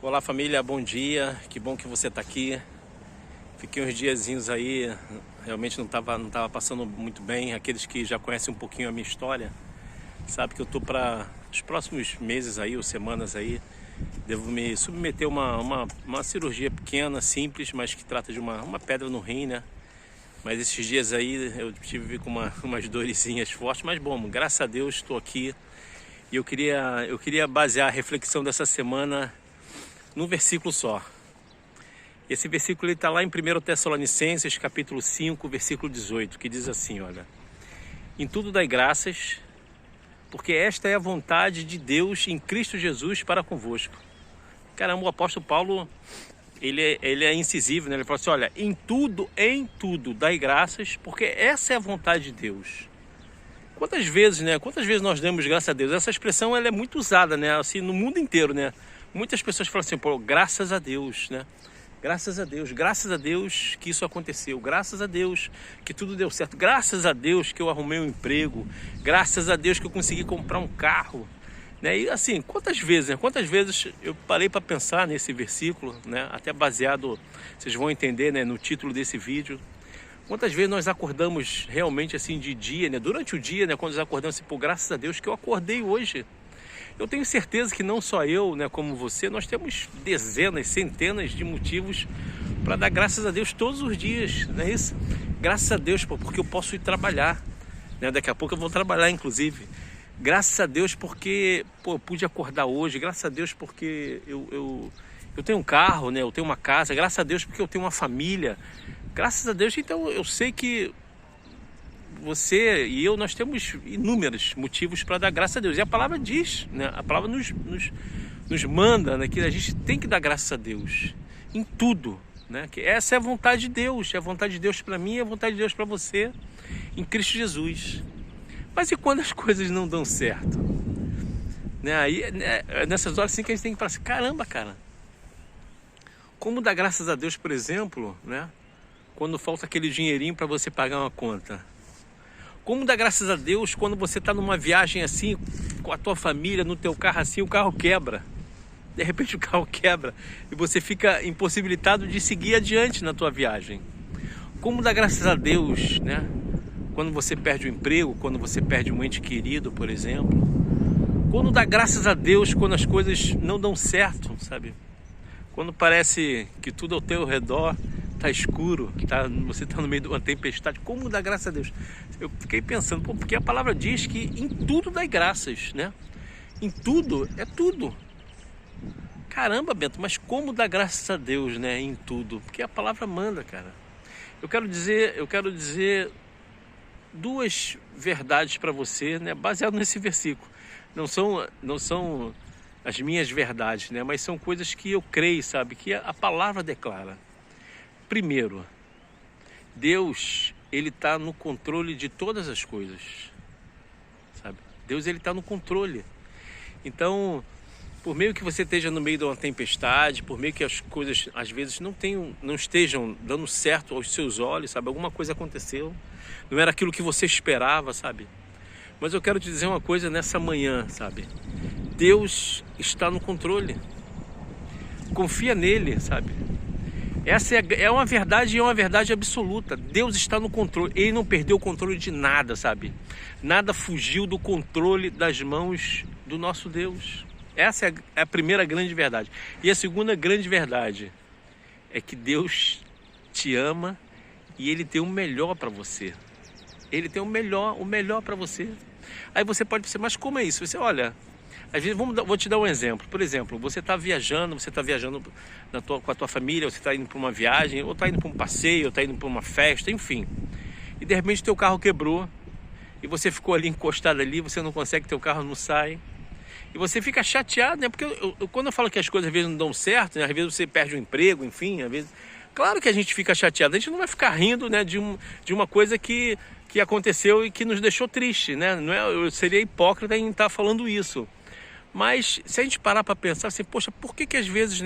Olá família, bom dia, que bom que você está aqui. Fiquei uns diazinhos aí, realmente não tava passando muito bem. Aqueles que já conhecem um pouquinho a minha história, sabe que eu tô para os próximos meses aí, ou semanas aí, devo me submeter a uma cirurgia pequena, simples, mas que trata de uma pedra no rim, né? Mas esses dias aí eu tive com umas dorezinhas fortes, mas bom, graças a Deus estou aqui. E eu queria basear a reflexão dessa semana num versículo só. Esse versículo está lá em 1 Tessalonicenses, capítulo 5, versículo 18, que diz assim, olha: em tudo dai graças, porque esta é a vontade de Deus em Cristo Jesus para convosco. Caramba, o apóstolo Paulo, ele é incisivo, né? Ele fala assim, olha, em tudo dai graças, porque essa é a vontade de Deus. Quantas vezes nós damos graças a Deus? Essa expressão ela é muito usada, né? Assim, no mundo inteiro, né? Muitas pessoas falam assim, pô, graças a Deus, né? Graças a Deus que isso aconteceu, graças a Deus que tudo deu certo, graças a Deus que eu arrumei um emprego, graças a Deus que eu consegui comprar um carro, né? E assim, quantas vezes eu parei para pensar nesse versículo, né? Até baseado, vocês vão entender, né, no título desse vídeo. Quantas vezes nós acordamos realmente assim de dia, né? Durante o dia, né? Quando nós acordamos assim, pô, graças a Deus que eu acordei hoje. Eu tenho certeza que não só eu, né, como você, nós temos dezenas, centenas de motivos para dar graças a Deus todos os dias, não é isso? Graças a Deus, pô, porque eu posso ir trabalhar, né? Daqui a pouco eu vou trabalhar, inclusive. Graças a Deus porque, pô, eu pude acordar hoje. Graças a Deus porque eu tenho um carro, né? Eu tenho uma casa. Graças a Deus porque eu tenho uma família. Graças a Deus, então eu sei que você e eu, nós temos inúmeros motivos para dar graças a Deus. E a palavra diz, né? A palavra nos manda, né, que a gente tem que dar graças a Deus em tudo, né? Que essa é a vontade de Deus. É a vontade de Deus para mim, é a vontade de Deus para você em Cristo Jesus. Mas e quando as coisas não dão certo? Né? Aí, né, nessas horas assim que a gente tem que falar assim, caramba, cara. Como dar graças a Deus, por exemplo, né? Quando falta aquele dinheirinho para você pagar uma conta. Como dar graças a Deus quando você está numa viagem assim, com a tua família, no teu carro assim, o carro quebra. De repente o carro quebra e você fica impossibilitado de seguir adiante na tua viagem. Como dar graças a Deus, né? Quando você perde o emprego, quando você perde um ente querido, por exemplo. Quando dar graças a Deus quando as coisas não dão certo, sabe? Quando parece que tudo ao teu redor tá escuro, você está no meio de uma tempestade, como dar graças a Deus? Eu fiquei pensando, pô, porque a palavra diz que em tudo dai graças, né? Em tudo, é tudo. Caramba, Bento, mas como dar graças a Deus, né? Em tudo, porque a palavra manda, cara. Eu quero dizer duas verdades para você, né? Baseado nesse versículo. Não são as minhas verdades, né? Mas são coisas que eu creio, sabe? Que a palavra declara. Primeiro, Deus, ele está no controle de todas as coisas, sabe? Deus, ele está no controle. Então, por meio que você esteja no meio de uma tempestade, por meio que as coisas às vezes não estejam dando certo aos seus olhos, sabe? Alguma coisa aconteceu, não era aquilo que você esperava, sabe? Mas eu quero te dizer uma coisa nessa manhã, sabe? Deus está no controle. Confia nele, sabe? Essa é uma verdade e é uma verdade absoluta. Deus está no controle. Ele não perdeu o controle de nada, sabe? Nada fugiu do controle das mãos do nosso Deus. Essa é a primeira grande verdade. E a segunda grande verdade é que Deus te ama e Ele tem o melhor para você. Ele tem o melhor para você. Aí você pode pensar, mas como é isso? Você olha... Às vezes, vou te dar um exemplo. Por exemplo, você está viajando com a tua família, você está indo para uma viagem, ou está indo para um passeio, ou está indo para uma festa, enfim. E de repente teu carro quebrou, e você ficou ali encostado ali, você não consegue, teu carro não sai. E você fica chateado, né? Porque quando eu falo que as coisas às vezes não dão certo, né? Às vezes você perde o emprego, enfim, às vezes... Claro que a gente fica chateado, a gente não vai ficar rindo, né, de uma coisa que aconteceu e que nos deixou triste, né? Eu seria hipócrita em estar falando isso. Mas se a gente parar para pensar assim, poxa, por que às vezes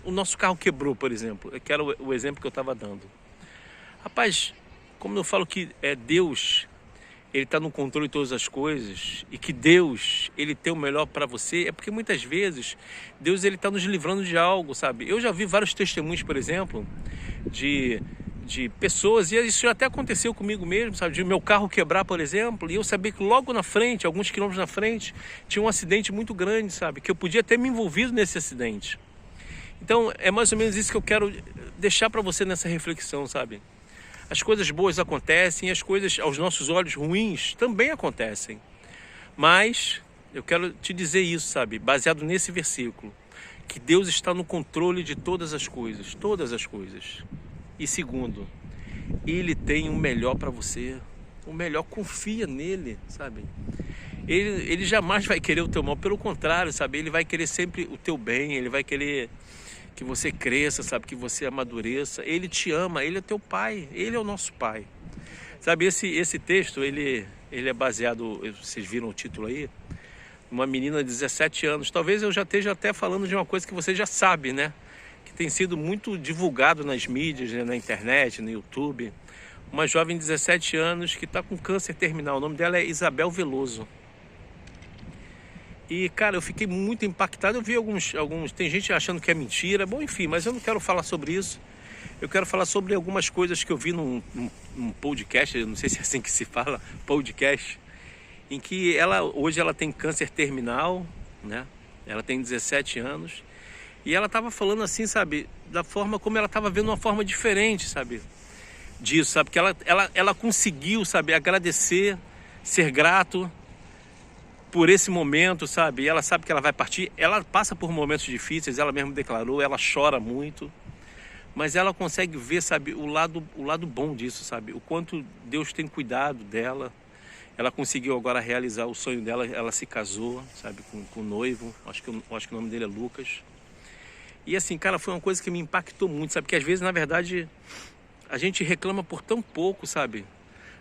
o nosso carro quebrou, por exemplo? Que era o exemplo que eu estava dando. Rapaz, como eu falo que é Deus, Ele está no controle de todas as coisas e que Deus, Ele tem o melhor para você, é porque muitas vezes Deus Ele está nos livrando de algo, sabe? Eu já vi vários testemunhos, por exemplo, de pessoas, e isso até aconteceu comigo mesmo, sabe? De meu carro quebrar, por exemplo, e eu sabia que logo na frente, alguns quilômetros na frente, tinha um acidente muito grande, sabe? Que eu podia ter me envolvido nesse acidente. Então é mais ou menos isso que eu quero deixar para você nessa reflexão, sabe? As coisas boas acontecem e as coisas aos nossos olhos ruins também acontecem. Mas eu quero te dizer isso, sabe? Baseado nesse versículo. Que Deus está no controle de todas as coisas. Todas as coisas. E segundo, Ele tem o melhor para você. O melhor, confia nele, sabe? Ele jamais vai querer o teu mal. Pelo contrário, sabe? Ele vai querer sempre o teu bem. Ele vai querer que você cresça, sabe, que você amadureça. Ele te ama, Ele é teu pai, Ele é o nosso pai. Sabe, esse texto, ele é baseado, vocês viram o título aí, uma menina de 17 anos. Talvez eu já esteja até falando de uma coisa que você já sabe, né? Que tem sido muito divulgado nas mídias, né? Na internet, no YouTube. Uma jovem de 17 anos que está com câncer terminal. O nome dela é Isabel Veloso. E, cara, eu fiquei muito impactado. Eu vi alguns... Tem gente achando que é mentira. Bom, enfim, mas eu não quero falar sobre isso. Eu quero falar sobre algumas coisas que eu vi num podcast, eu não sei se é assim que se fala, podcast, em que hoje ela tem câncer terminal, né? Ela tem 17 anos. E ela estava falando assim, sabe, da forma como ela estava vendo uma forma diferente, sabe, disso, sabe, que ela conseguiu, sabe, agradecer, ser grato por esse momento, sabe? E ela sabe que ela vai partir, ela passa por momentos difíceis, ela mesma declarou, ela chora muito, mas ela consegue ver, sabe, o lado bom disso, sabe? O quanto Deus tem cuidado dela. Ela conseguiu agora realizar o sonho dela, ela se casou, sabe, com o noivo, acho que o nome dele é Lucas. E assim, cara, foi uma coisa que me impactou muito, sabe? Porque às vezes, na verdade, a gente reclama por tão pouco, sabe?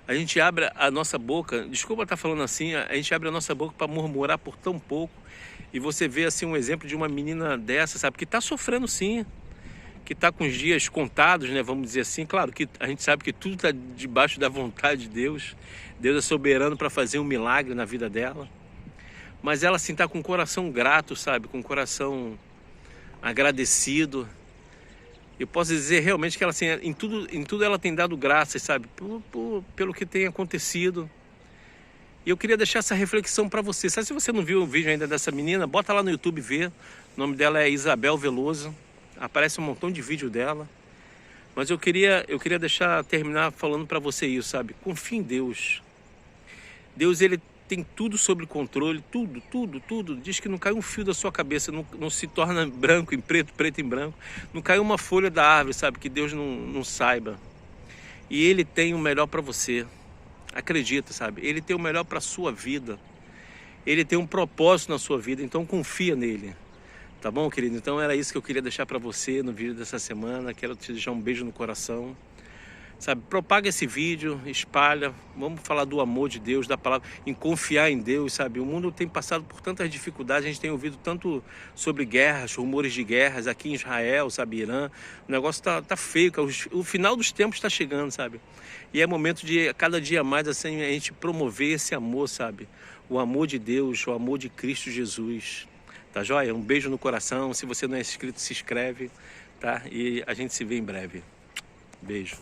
A gente abre a nossa boca, desculpa estar falando assim, a gente abre a nossa boca para murmurar por tão pouco. E você vê assim um exemplo de uma menina dessa, sabe, que está sofrendo sim, que está com os dias contados, né, vamos dizer assim. Claro que a gente sabe que tudo está debaixo da vontade de Deus. Deus é soberano para fazer um milagre na vida dela. Mas ela assim está com o coração grato, sabe, com o coração agradecido. Eu posso dizer realmente que ela, assim, em tudo ela tem dado graças, sabe, pelo que tem acontecido. E eu queria deixar essa reflexão para você. Sabe, se você não viu o vídeo ainda dessa menina, bota lá no YouTube ver. O nome dela é Isabel Veloso. Aparece um montão de vídeo dela. Mas eu queria terminar falando para você isso, sabe? Confie em Deus. Deus, Ele tem tudo sob controle, tudo. Diz que não cai um fio da sua cabeça, não se torna branco em preto, preto em branco. Não cai uma folha da árvore, sabe, que Deus não saiba. E Ele tem o melhor para você. Acredita, sabe? Ele tem o melhor para a sua vida. Ele tem um propósito na sua vida, então confia nele. Tá bom, querido? Então era isso que eu queria deixar para você no vídeo dessa semana. Quero te deixar um beijo no coração. Sabe, propaga esse vídeo, espalha, vamos falar do amor de Deus, da palavra, em confiar em Deus, sabe? O mundo tem passado por tantas dificuldades, a gente tem ouvido tanto sobre guerras, rumores de guerras aqui em Israel, sabe, Irã. O negócio tá feio, o final dos tempos está chegando, sabe? E é momento de, cada dia mais, assim, a gente promover esse amor, sabe? O amor de Deus, o amor de Cristo Jesus. Tá joia? Um beijo no coração, se você não é inscrito, se inscreve, tá? E a gente se vê em breve. Beijo.